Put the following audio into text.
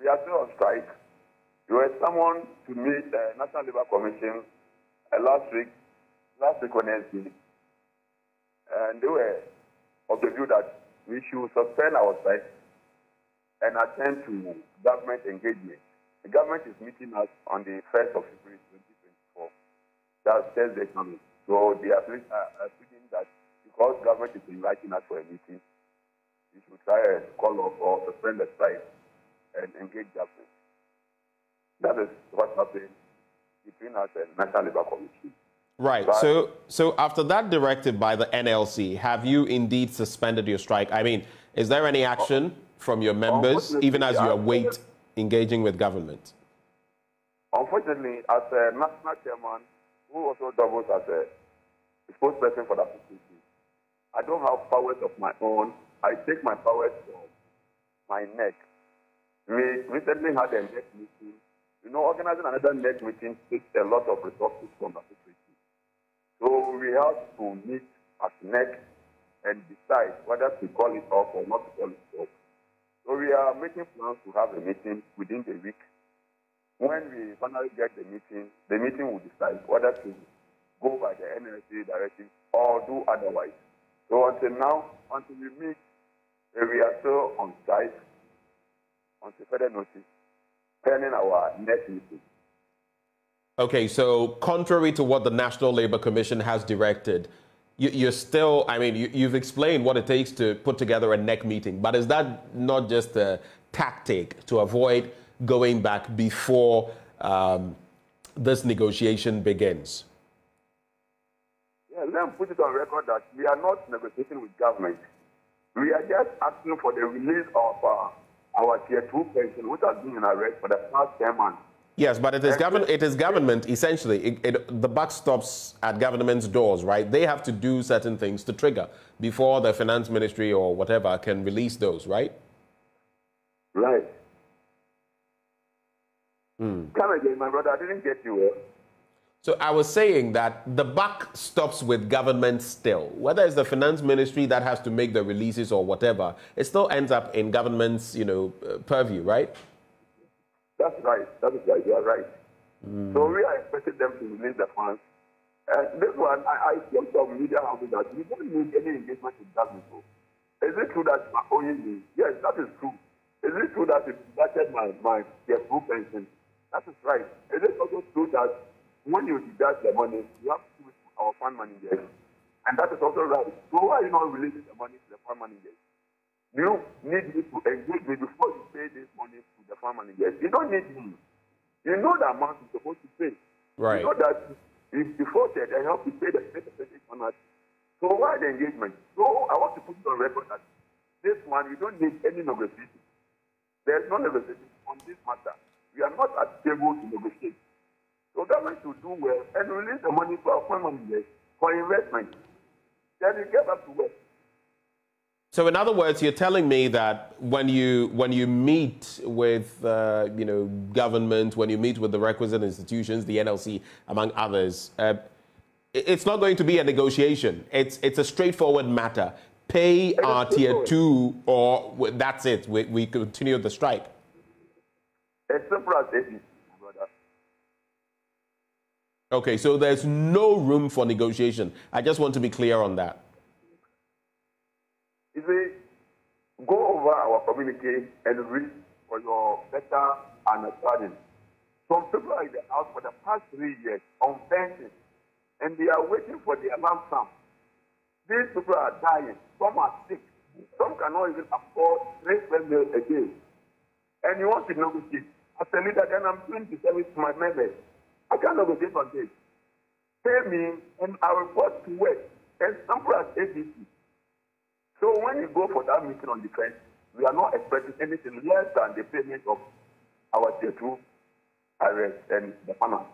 We are still on strike. We were summoned to meet the National Labour Commission last week Wednesday, and they were of the view that we should suspend our strike and attend to government engagement. The government is meeting us on the 1st of February 2024. That's Thursday coming. So they are speaking that because government is inviting us for a meeting, we should try and call off or suspend the strike and engage government. That is what's happening between us and National Labour Commission. Right. But so after that directive by the NLC, have you indeed suspended your strike? I mean, is there any action from your members, even as you await engaging with government? Unfortunately, as a national chairman, who also doubles as a spokesperson for the association, I don't have powers of my own. I take my powers from my neck. We recently had a neck meeting. You know, organizing another neck meeting takes a lot of resources from the association. So we have to meet as neck and decide whether to call it off or not to call it off. So we are making plans to have a meeting within the week. When we finally get the meeting will decide whether to go by the NLC directive or do otherwise. So until now, until we meet, we are still on strike until further notice, pending our next meeting. Okay, so contrary to what the National Labour Commission has directed, you're still, I mean, you've explained what it takes to put together a neck meeting, but is that not just a tactic to avoid going back before this negotiation begins? Yeah, let me put it on record that we are not negotiating with government. We are just asking for the release of our Tier 2 pension, which has been in arrest for the past 10 months. Yes, but it is government, essentially. The buck stops at government's doors, right? They have to do certain things to trigger before the finance ministry or whatever can release those, right? Right. Come again, my brother. I didn't get you well. So I was saying that the buck stops with government still. Whether it's the finance ministry that has to make the releases or whatever, it still ends up in government's, purview, right? That's right. That is right. You are right. So we are expecting them to release the funds. And this one, I spoke to media houses that we don't need any engagement with government. Is it true that owing me? Yes, that is true. Is it true that it deducted my Tier 2 pension? That is right. Is it also true that when you deduct the money, you have to do it to our fund managers? And that is also right. So why are you not releasing the money to the fund managers? You need me to engage me before you pay this money to the fund managers. You don't need me. You know the amount you're supposed to pay. Right. You know that if defaulted, I have to pay the percentage penalty. So why the engagement? So I want to put it on record that this one, we don't need any negotiation. There's no negotiation on this matter. We are not at the table to negotiate. So government should do well and release the money to our fund managers for investment. Then we get back to work. So in other words, you're telling me that when you meet with government, when you meet with the requisite institutions, the NLC among others, it's not going to be a negotiation. It's a straightforward matter. Pay our Tier 2, or that's it. We continue the strike. As simple as it is, brother. Okay, so there's no room for negotiation. I just want to be clear on that. You see, go over our communique and read for your better understanding. Some people are in the house for the past 3 years on pension, and they are waiting for the alarm sound. These people are dying. Some are sick. Some cannot even afford 3 meals a day. And you want to negotiate. As a leader, then I'm doing the service to my members. I can't negotiate on this. Pay me, and I will report to work. And simple as ABC. So when you go for that meeting on the 10th, we are not expecting anything less than the payment of our Tier 2 arrest and the finance.